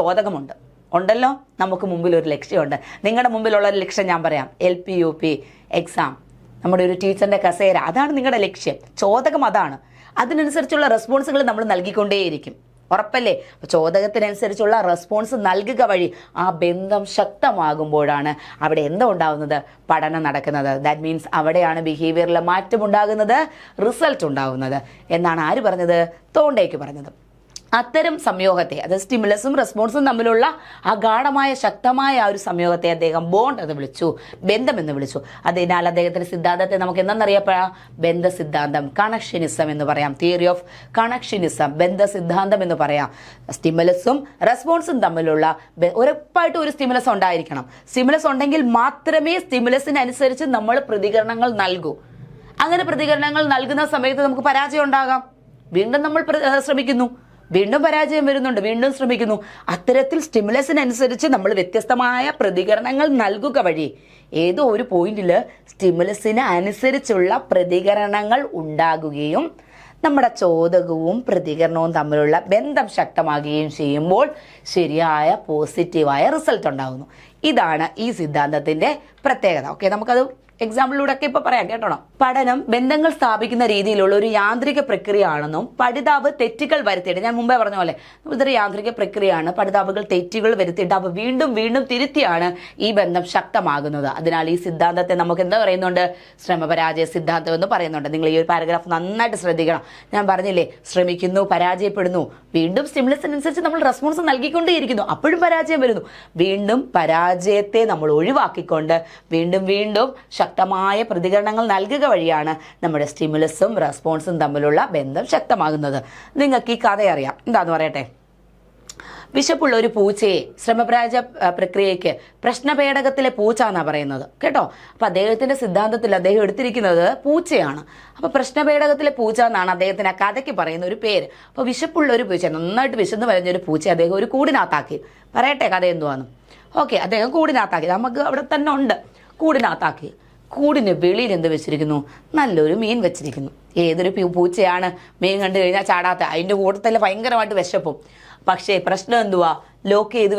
ഉണ്ടല്ലോ, നമുക്ക് മുമ്പിൽ ഒരു ലക്ഷ്യമുണ്ട്. നിങ്ങളുടെ മുമ്പിലുള്ള ഒരു ലക്ഷ്യം ഞാൻ പറയാം, LP UP എക്സാം, നമ്മുടെ ഒരു ടീച്ചറിൻ്റെ കസേര, അതാണ് നിങ്ങളുടെ ലക്ഷ്യം. ചോദകം അതാണ്. അതിനനുസരിച്ചുള്ള റെസ്പോൺസുകൾ നമ്മൾ നൽകിക്കൊണ്ടേയിരിക്കും, ഉറപ്പല്ലേ? അപ്പോൾ ചോദകത്തിനനുസരിച്ചുള്ള റെസ്പോൺസ് നൽകുക വഴി ആ ബന്ധം ശക്തമാകുമ്പോഴാണ് അവിടെ എന്താ ഉണ്ടാകുന്നത്? പഠനം നടക്കുന്നത്. ദാറ്റ് മീൻസ് അവിടെയാണ് ബിഹേവിയറിൽ മാറ്റം ഉണ്ടാകുന്നത്, റിസൾട്ട് ഉണ്ടാകുന്നത് എന്നാണ് ആര് പറഞ്ഞത്? തോണ്ടേക്ക് പറഞ്ഞത്. അത്തരം സംയോഗത്തെ, അത് സ്റ്റിമുലസും റെസ്പോൺസും തമ്മിലുള്ള അഗാഢമായ ശക്തമായ ആ ഒരു സംയോഗത്തെ അദ്ദേഹം ബോണ്ട് എന്ന് വിളിച്ചു, ബന്ധം എന്ന് വിളിച്ചു. അതിനാൽ അദ്ദേഹത്തിന്റെ സിദ്ധാന്തത്തെ നമുക്ക് എന്തെന്നറിയപ്പെടാം? ബന്ധസിദ്ധാന്തം, കണക്ഷനിസം എന്ന് പറയാം. തിയറി ഓഫ് കണക്ഷനിസം, ബന്ധസിദ്ധാന്തം എന്ന് പറയാം. സ്റ്റിമുലസും റെസ്പോൺസും തമ്മിലുള്ള ഉറപ്പായിട്ടും ഒരു സ്റ്റിമുലസ് ഉണ്ടായിരിക്കണം. സ്റ്റിമുലസ് ഉണ്ടെങ്കിൽ മാത്രമേ സ്റ്റിമുലസിനനുസരിച്ച് നമ്മൾ പ്രതികരണങ്ങൾ നൽകൂ. അങ്ങനെ പ്രതികരണങ്ങൾ നൽകുന്ന സമയത്ത് നമുക്ക് പരാജയം ഉണ്ടാകാം. വീണ്ടും നമ്മൾ ശ്രമിക്കുന്നു, വീണ്ടും പരാജയം വരുന്നുണ്ട്, വീണ്ടും ശ്രമിക്കുന്നു. അത്തരത്തിൽ സ്റ്റിമുലസിനനുസരിച്ച് നമ്മൾ വ്യത്യസ്തമായ പ്രതികരണങ്ങൾ നൽകുക വഴി ഏതോ ഒരു പോയിന്റിൽ സ്റ്റിമുലസിന് അനുസരിച്ചുള്ള പ്രതികരണങ്ങൾ ഉണ്ടാകുകയും നമ്മുടെ ചോദകവും പ്രതികരണവും തമ്മിലുള്ള ബന്ധം ശക്തമാകുകയും ചെയ്യുമ്പോൾ ശരിയായ പോസിറ്റീവായ റിസൾട്ട് ഉണ്ടാകുന്നു. ഇതാണ് ഈ സിദ്ധാന്തത്തിൻ്റെ പ്രത്യേകത. ഓക്കെ, നമുക്കത് എക്സാമ്പിളിലൂടെ ഒക്കെ ഇപ്പോൾ പറയാം, കേട്ടോണം. പഠനം ബന്ധങ്ങൾ സ്ഥാപിക്കുന്ന രീതിയിലുള്ള ഒരു യാന്ത്രിക പ്രക്രിയയാണെന്നും പഠിതാവ് തെറ്റുകൾ വരുത്തിയിട്ട്, ഞാൻ മുമ്പേ പറഞ്ഞ പോലെ ഇതൊരു യാന്ത്രിക പ്രക്രിയയാണ്, പഠിതാവുകൾ തെറ്റുകൾ വരുത്തിയിട്ട് അവ വീണ്ടും വീണ്ടും തിരുത്തിയാണ് ഈ ബന്ധം ശക്തമാകുന്നത്. അതിനാൽ ഈ സിദ്ധാന്തത്തെ നമുക്ക് എന്താ പറയുന്നുണ്ട്? ശ്രമപരാജയ സിദ്ധാന്തം എന്ന് പറയുന്നുണ്ട്. നിങ്ങൾ ഈ ഒരു പാരഗ്രാഫ് നന്നായിട്ട് ശ്രദ്ധിക്കണം. ഞാൻ പറഞ്ഞില്ലേ, ശ്രമിക്കുന്നു, പരാജയപ്പെടുന്നു, വീണ്ടും സ്റ്റിമുലസിനനുസരിച്ച് നമ്മൾ റെസ്പോൺസ് നൽകിക്കൊണ്ടേയിരിക്കുന്നു, അപ്പോഴും പരാജയം വരുന്നു. വീണ്ടും പരാജയത്തെ നമ്മൾ ഒഴിവാക്കിക്കൊണ്ട് വീണ്ടും വീണ്ടും ശക്തമായ പ്രതികരണങ്ങൾ നൽകുക വഴിയാണ് നമ്മുടെ സ്റ്റിമുലസും റെസ്പോൺസും തമ്മിലുള്ള ബന്ധം ശക്തമാകുന്നത്. നിങ്ങൾക്ക് ഈ കഥ അറിയാം, എന്താന്ന് പറയട്ടെ. വിശപ്പുള്ള ഒരു പൂച്ചയെ ശ്രമപരാജയ പ്രക്രിയയ്ക്ക് പ്രശ്നപേടകത്തിലെ പൂച്ച എന്നാണ് പറയുന്നത്, കേട്ടോ. അപ്പം അദ്ദേഹത്തിൻ്റെ സിദ്ധാന്തത്തിൽ അദ്ദേഹം എടുത്തിരിക്കുന്നത് പൂച്ചയാണ്. അപ്പോൾ പ്രശ്നപേടകത്തിലെ പൂച്ച എന്നാണ് അദ്ദേഹത്തിന് ആ കഥയ്ക്ക് പറയുന്ന ഒരു പേര്. അപ്പോൾ വിശപ്പുള്ള ഒരു പൂച്ച, നന്നായിട്ട് വിശന്ന് പറഞ്ഞൊരു പൂച്ച അദ്ദേഹം ഒരു കൂടിനകത്താക്കി. പറയട്ടെ കഥ എന്തുവാന്ന്? ഓക്കെ, അദ്ദേഹം കൂടിനകത്താക്കി, നമുക്ക് അവിടെ തന്നെ ഉണ്ട്. കൂടിനകത്താക്കി, കൂടിന് വെളിയിൽ എന്ത് വെച്ചിരിക്കുന്നു? നല്ലൊരു മീൻ വെച്ചിരിക്കുന്നു. ഏതൊരു പൂച്ചയാണ് മീൻ കണ്ടു കഴിഞ്ഞാൽ ചാടാത്ത? അതിൻ്റെ കൂട്ടത്തിൽ ഭയങ്കരമായിട്ട് വിശപ്പും. പക്ഷേ പ്രശ്നം എന്തുവാ? ലോക്ക് ചെയ്ത്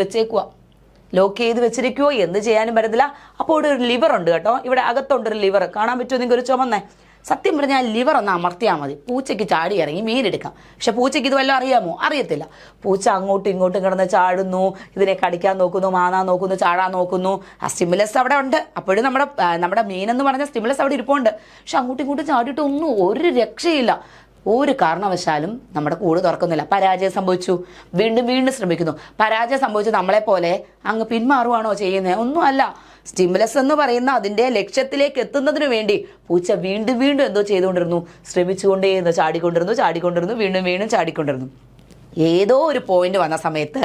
വെച്ചിരിക്കുവോ? എന്ത് ചെയ്യാനും പറ്റത്തില്ല. അപ്പോൾ ഇവിടെ ഒരു ലിവർ ഉണ്ട്, കേട്ടോ. ഇവിടെ അകത്തുണ്ടൊരു ലിവർ കാണാൻ പറ്റുമോ നിങ്ങൾക്ക്? ഒരു ചുമന്നേ. സത്യം പറഞ്ഞാൽ ലിവർ ഒന്ന് അമർത്തിയാൽ മതി, പൂച്ചയ്ക്ക് ചാടി ഇറങ്ങി മീനെടുക്കാം. പക്ഷെ പൂച്ചയ്ക്ക് ഇത് വല്ലതും അറിയാമോ? അറിയത്തില്ല. പൂച്ച അങ്ങോട്ടും ഇങ്ങോട്ടും കിടന്ന് ചാടുന്നു, ഇതിനെ കടിക്കാൻ നോക്കുന്നു, മാന്നാൻ നോക്കുന്നു, ചാടാൻ നോക്കുന്നു. ആ സ്റ്റിമുലസ് അവിടെ ഉണ്ട്. അപ്പോഴും നമ്മുടെ മീനെന്ന് പറഞ്ഞ സ്റ്റിമുലസ് അവിടെ ഇരിപ്പുണ്ട്. പക്ഷെ അങ്ങോട്ടും ഇങ്ങോട്ടും ചാടിയിട്ട് ഒരു രക്ഷയില്ല. ഒരു കാരണവശാലും നമ്മുടെ കൂട് തുറക്കുന്നില്ല. പരാജയം സംഭവിച്ചു, വീണ്ടും വീണ്ടും ശ്രമിക്കുന്നു. പരാജയം സംഭവിച്ചു നമ്മളെപ്പോലെ അങ്ങ് പിന്മാറുവാണോ ചെയ്യുന്നത്? ഒന്നുമല്ല. സ്റ്റിമുലസ് എന്ന് പറയുന്ന അതിൻ്റെ ലക്ഷ്യത്തിലേക്ക് എത്തുന്നതിന് വേണ്ടി പൂച്ച വീണ്ടും വീണ്ടും എന്തോ ചെയ്തുകൊണ്ടിരുന്നു, ശ്രമിച്ചുകൊണ്ടേയിരുന്നു, ചാടിക്കൊണ്ടിരുന്നു, വീണ്ടും വീണ്ടും ചാടിക്കൊണ്ടിരുന്നു. ഏതോ ഒരു പോയിന്റ് വന്ന സമയത്ത്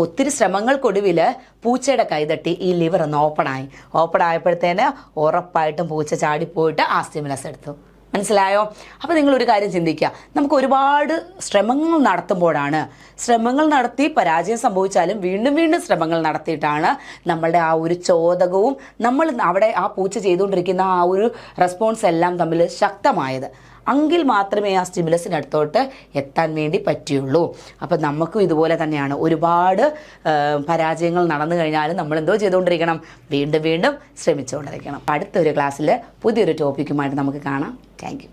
ഒത്തിരി ശ്രമങ്ങൾക്കൊടുവിൽ പൂച്ചയുടെ കൈതട്ടി ഈ ലിവർ ഒന്ന് ഓപ്പൺ ആയപ്പോഴത്തേന് ഉറപ്പായിട്ടും പൂച്ച ചാടിപ്പോയിട്ട് ആ സ്റ്റിമുലസ് എടുത്തു. മനസ്സിലായോ? അപ്പോൾ നിങ്ങളൊരു കാര്യം ചിന്തിക്കുക, നമുക്ക് ഒരുപാട് ശ്രമങ്ങൾ നടത്തുമ്പോഴാണ്, ശ്രമങ്ങൾ നടത്തി പരാജയം സംഭവിച്ചാലും വീണ്ടും വീണ്ടും ശ്രമങ്ങൾ നടത്തിയിട്ടാണ് നമ്മളുടെ ആ ഒരു ചോദകവും നമ്മൾ അവിടെ ആ പൂച്ച ചെയ്തുകൊണ്ടിരിക്കുന്ന ആ ഒരു റെസ്പോൺസ് എല്ലാം തമ്മിൽ ശക്തമായത്. എങ്കിൽ മാത്രമേ ആ സ്റ്റിമുലസിനടുത്തോട്ട് എത്താൻ വേണ്ടി പറ്റുള്ളൂ. അപ്പം നമുക്കും ഇതുപോലെ തന്നെയാണ്. ഒരുപാട് പരാജയങ്ങൾ നടന്നു കഴിഞ്ഞാലും നമ്മൾ എന്തോ ചെയ്തുകൊണ്ടിരിക്കണം, വീണ്ടും വീണ്ടും ശ്രമിച്ചുകൊണ്ടിരിക്കണം. അടുത്തൊരു ക്ലാസ്സിൽ പുതിയൊരു ടോപ്പിക്കുമായിട്ട് നമുക്ക് കാണാം. Thank you.